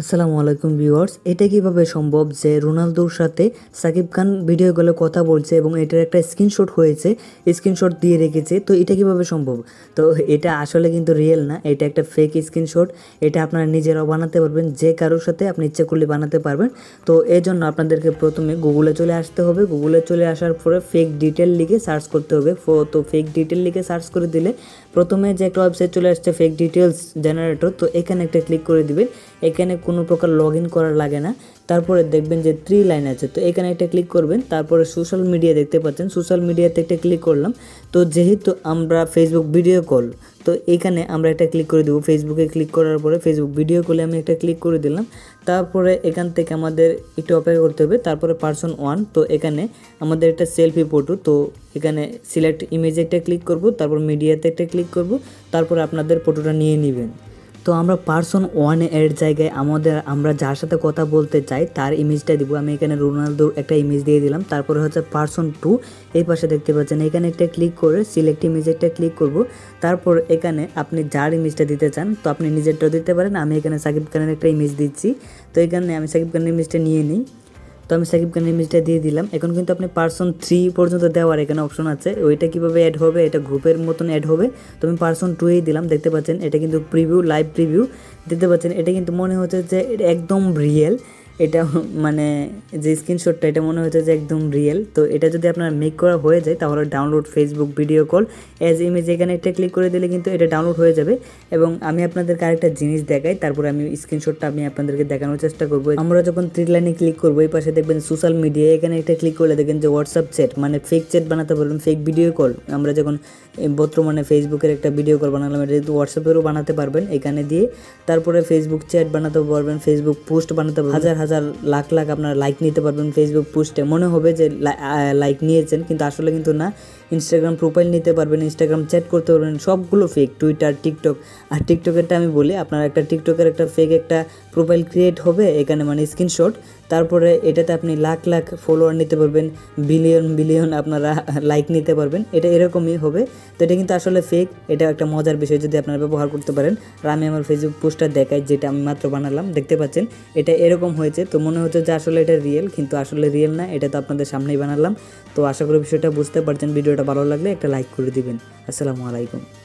আসসালামু আলাইকুম ভিউয়ার্স, এটা কিভাবে সম্ভব যে রোনালদোর সাথে সাকিব খান ভিডিও কলে কথা বলছে এবং এটার একটা স্ক্রিনশট হয়েছে, স্ক্রিনশট দিয়ে রেখেছে। তো এটা কিভাবে সম্ভব? তো এটা আসলে কিন্তু রিয়েল না, এটা একটা ফেক স্ক্রিনশট। এটা আপনারা নিজেরাও বানাতে পারবেন, যে কারোর সাথে আপনি ইচ্ছা করলে বানাতে পারবেন। তো এর জন্য আপনাদেরকে প্রথমে গুগলে চলে আসতে হবে। গুগলে চলে আসার পরে ফেক ডিটেল লিখে সার্চ করতে হবে। তো ফেক ডিটেল লিখে সার্চ করে দিলে প্রথমে যে একটা ওয়েবসাইট চলে আসছে ফেক ডিটেলস জেনারেটর, তো এখানে একটা ক্লিক করে দিবেন। এখানে কোনো প্রকার লগ ইন করার লাগে না। তারপরে দেখবেন যে 3 লাইন আছে, তো এখানে একটা ক্লিক করবেন। তারপরে সোশ্যাল মিডিয়া দেখতে পাচ্ছেন, সোশ্যাল মিডিয়াতে একটা ক্লিক করলাম। তো যেহেতু আমরা ফেসবুক ভিডিও কল, তো এখানে আমরা একটা ক্লিক করে দেবো। ফেসবুকে ক্লিক করার পরে ফেসবুক ভিডিও কলে আমি একটা ক্লিক করে দিলাম। তারপরে এখান থেকে আমাদের একটু অপেক্ষা করতে হবে। তারপরে পার্সন 1, তো এখানে আমাদের একটা সেলফি ফটো, তো এখানে সিলেক্ট ইমেজে একটা ক্লিক করব, তারপর মিডিয়াতে একটা ক্লিক করব, তারপরে আপনাদের ফটোটা নিয়ে নেবেন। তো আমরা পার্সন 1 এর জায়গায় আমরা যার সাথে কথা বলতে চাই তার ইমেজটা দিব। আমি এখানে রোনালদোর একটা ইমেজ দিয়ে দিলাম। তারপরে হচ্ছে পার্সন 2, এই পাশে দেখতে পাচ্ছেন, এখানে একটা ক্লিক করে সিলেক্ট ইমেজে একটা ক্লিক করব। তারপর এখানে আপনি যার ইমেজটা দিতে চান, তো আপনি নিজেরটাও দিতে পারেন। আমি এখানে সাকিব খানের একটা ইমেজ দিচ্ছি, তো এখানে আমি সাকিব খানের ইমেজটা নিয়ে নিই। তো আমি সাকিব খানের ইমেজটা দিয়ে দিলাম। এখন কিন্তু আপনি পার্সন 3 পর্যন্ত দেওয়ার এখানে অপশন আছে। ওইটা কীভাবে অ্যাড হবে, এটা গ্রুপের মতন অ্যাড হবে। তো আমি পার্সন 2-এই দিলাম। দেখতে পাচ্ছেন এটা কিন্তু প্রিভিউ, লাইভ প্রিভিউ দিতে পাচ্ছেন। এটা কিন্তু মনে হচ্ছে যে এটা একদম রিয়েল। এটা মানে যে স্ক্রিনশটটা, এটা মনে হচ্ছে যে একদম রিয়েল। তো এটা যদি আপনার মেক করা হয়ে যায় তাহলে download Facebook video call as image, এখানে একটা ক্লিক করে দিলে কিন্তু এটা ডাউনলোড হয়ে যাবে। এবং আমি আপনাদেরকে আরেকটা জিনিস দেখাই, তারপরে আমি স্ক্রিনশটটা আমি আপনাদেরকে দেখানোর চেষ্টা করবো। আমরা যখন 3 লাইনে ক্লিক করবো, এই পাশে দেখবেন সোশ্যাল মিডিয়া, এখানে একটা ক্লিক করলে দেখবেন যে হোয়াটসঅ্যাপ চ্যাট, মানে ফেক চ্যাট বানাতে পারবেন, ফেক ভিডিও কল। আমরা যখন বর্তমানে ফেসবুকের একটা ভিডিও কল বানালাম, এটা কিন্তু হোয়াটসঅ্যাপেরও বানাতে পারবেন এখানে দিয়ে। তারপরে ফেসবুক চ্যাট বানাতে পারবেন, ফেসবুক পোস্ট বানাতে পারবেন, হাজার হাজার লাখ লাখ আপনারা লাইক নিতে পারবেন ফেসবুক পোস্টে। মনে হবে যে লাইক নিয়েছেন, কিন্তু আসলে কিন্তু না। ইনস্টাগ্রাম প্রোফাইল নিতে পারবেন, ইনস্টাগ্রাম চ্যাট করতে পারবেন, সবগুলো ফেক। টুইটার, টিকটক, আর টিকটকেরটা আমি বলি, আপনার একটা টিকটকের একটা ফেক একটা প্রোফাইল ক্রিয়েট হবে এখানে, মানে স্ক্রিনশট। তারপরে এটাতে আপনি লাখ লাখ ফলোয়ার নিতে পারবেন, বিলিয়ন বিলিয়ন আপনারা লাইক নিতে পারবেন। এটা এরকমই হবে। তো এটা কিন্তু আসলে ফেক। এটা একটা মজার বিষয় যদি আপনারা ব্যবহার করতে পারেন। আর আমি আমার ফেসবুক পোস্টটা দেখাই, যেটা আমি মাত্র বানালাম। দেখতে পাচ্ছেন এটা এরকম হয়েছে। তো মনে হচ্ছে যে আসলে এটা রিয়েল, কিন্তু আসলে রিয়েল না। এটা তো আপনাদের সামনেই বানালাম। তো আশা করি বিষয়টা বুঝতে পারছেন। ভিডিওটা ভালো লাগলে একটা লাইক করে দিবেন। আসসালামু আলাইকুম।